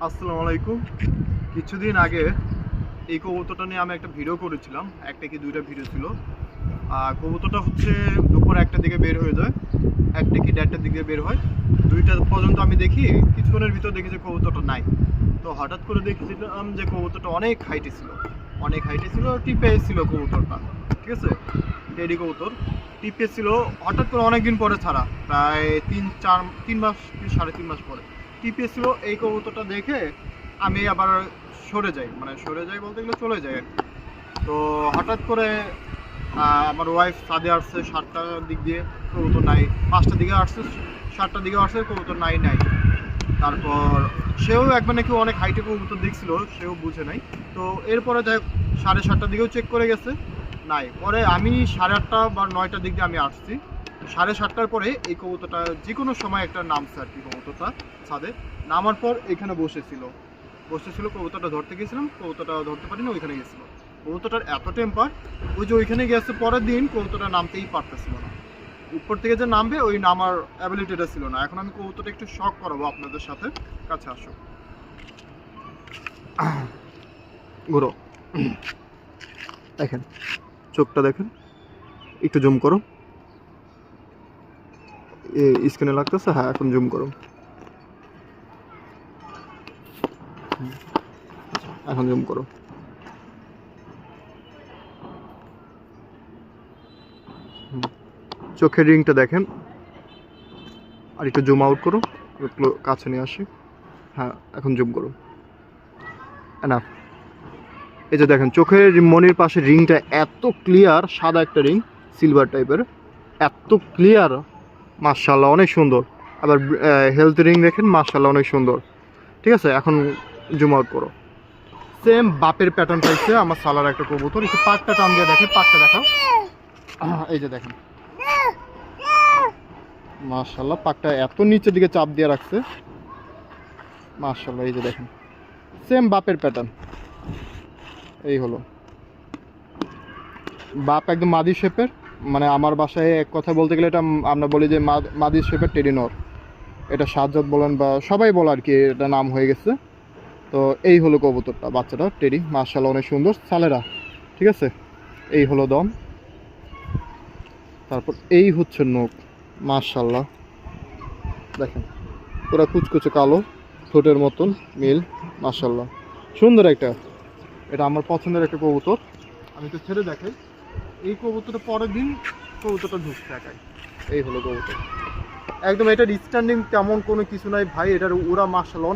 আসসালামু আলাইকুম। কিছুদিন আগে এই কবুতরটা নিয়ে আমি একটা ভিডিও করেছিলাম, একটা কি দুইটা ভিডিও ছিল। কবুতরটা হচ্ছে দুপুর 1টার দিকে বের হয়ে যায়, 1টা কি 1:30টার দিকে বের হয়, 2টা পর্যন্ত আমি দেখি। কিছুক্ষণের ভিতর দেখি যে কবুতরটা নাই। তো হঠাৎ করে দেখছিলাম যে কবুতরটা অনেক হাইটে ছিল, অনেক হাইটে ছিল, টিপে ছিল কবুতরটা। ঠিক আছে, টেডি কবুতর টিপে ছিল। হঠাৎ করে অনেকদিন পরে ছাড়া, প্রায় 3 মাস কি 3.5 মাস পরে টিপে ছিল। এই কবুতরটা দেখে আমি আবার সরে যাই, মানে সরে যাই বলতে গেলে চলে যাই আর কি। তো হঠাৎ করে আমার ওয়াইফ ছাদে আসছে 7টার দিক দিয়ে, কবুতর নাই। 5টার দিকে আসছে, 7টার দিকে আসছে, কবুতর নাই নাই। তারপর সেও একবার নাকি অনেক হাইটে কবুতর দেখছিল, সেও বুঝে নাই। তো এরপরে দেখ 7:30টার দিকেও চেক করে গেছে, নাই। পরে আমি 8:30 বা 9টার দিক দিয়ে আমি আসছি। 7:30টার পরে এই কবুতরটা যে কোনো সময় একটা নামছে আর কি। কবুতরটা ছাদে নামার পর এখানে বসেছিল। কবুতরটা ধরতে গেছিলাম, কবুতরটা ধরতে পারিনি, ওইখানে গেছিলো। কবুতরটার এত টেম্পার, ওই যে ওইখানে গেছে। পরের দিন কবুতরটা নামতেই পারতেছিল না, উপর থেকে যে নামবে ওই নামার অ্যাবিলিটিটা ছিল না। এখন আমি কবুতরটা একটু শখ করাবো আপনাদের সাথে, কাছে আসো, ঘুরো। দেখেন চোখটা দেখেন, একটু জুম করো। স্ক্রিনে লাগতেছে? হ্যাঁ, এখন জুম করো। এখন জুম করো। চোখের রিংটা দেখেন, আর একটু জুম আউট করো, একটু কাছে নিয়ে আসি। হ্যাঁ, এখন জুম করো। না, এই যে দেখেন চোখের মনির পাশে রিংটা এত ক্লিয়ার, সাদা একটা রিং, সিলভার টাইপের, এত ক্লিয়ার, মাশাআল্লাহ অনেক সুন্দর। আবার হেলথ রিং দেখেন, মাশাআল্লাহ অনেক সুন্দর। ঠিক আছে, এখন জুম আউট করো। সেম বাপের প্যাটার্ন পাইছে আমার সালার একটা কবুতর। একটু পাকটা টান দিয়ে দেখেন, পাকটা দেখাও। এই যে দেখেন, মাশাআল্লাহ পাকটা এত নিচের দিকে চাপ দিয়ে রাখছে, মাশাআল্লাহ। এই যে দেখেন, সেম বাপের প্যাটার্ন। এই হলো বাপ, একদম মাদি শেপের। মানে আমার বাসায় এক কথা বলতে গেলে এটা আমরা বলি যে মাদি শেপের টেডি নর। এটা সাজ্জাদ বলেন বা সবাই বলে আর কি, এটা নাম হয়ে গেছে। তো এই হলো কবুতরটা, বাচ্চাটা টেডি, মাশাআল্লাহ অনেক সুন্দর সালেরা। ঠিক আছে, এই হলো দম, তারপর এই হচ্ছে নখ, মাশাআল্লাহ দেখেন, পুরো কুচকুচে কালো, ঠোঁটের মতন মিল, মাশাআল্লাহ সুন্দর একটা। এটা আমার পছন্দের একটা কবুতর। আমি তো ছেড়ে দেখাই। এই কবুতরটা পরের দিন কবুতরটা ঢুকছে একাই। এই হলো কবুতর, একদম। এটার স্ট্যান্ডিং তেমন কোনো কিছু নাই ভাই, এটার ওরা মাশাআল্লাহ